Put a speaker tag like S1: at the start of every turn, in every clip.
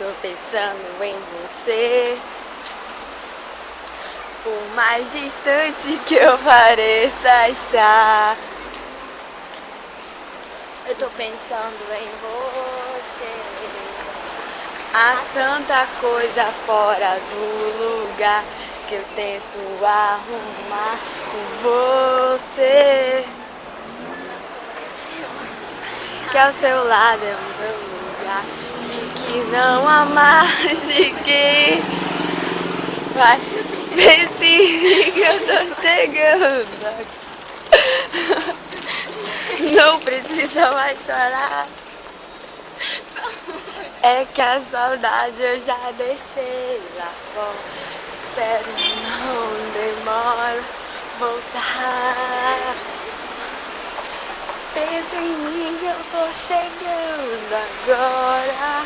S1: tô pensando em você. Por mais distante que eu pareça estar, eu tô pensando em você. Há tanta coisa fora do lugar que eu tento arrumar com você. Que ao seu lado é o meu lugar e que não há mais de quem vai decidir que eu tô chegando. Não precisa mais chorar. É que a saudade eu já deixei lá fora. Espero não demora voltar. Pensa em mim que eu tô chegando agora.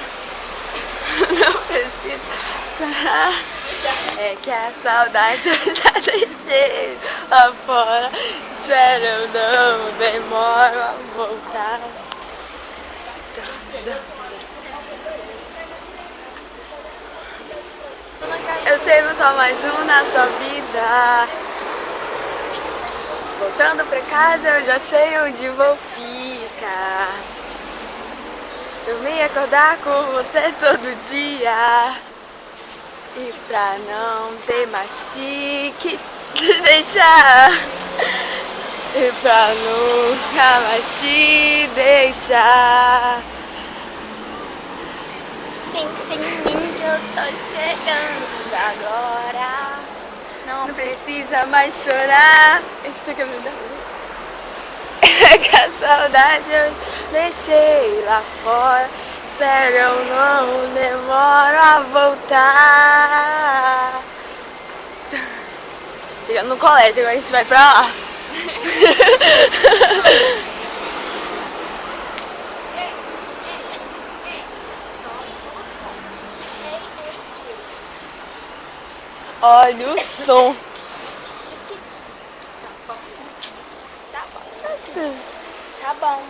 S1: Não precisa chorar. É que a saudade eu já deixei lá fora. Espero eu não demoro a voltar. Eu sei só mais um na sua vida. Voltando pra casa eu já sei onde vou ficar. Eu vim acordar com você todo dia. E pra não ter mais que deixar. E pra nunca mais te deixar. Pensa em mim que eu tô chegando agora. Não precisa mais chorar. É que você quer me dar? É que a saudade eu deixei lá fora. Espero eu não demoro a voltar. Chegando no colégio, agora a gente vai pra lá. Olha o som. Tá bom. Tá bom.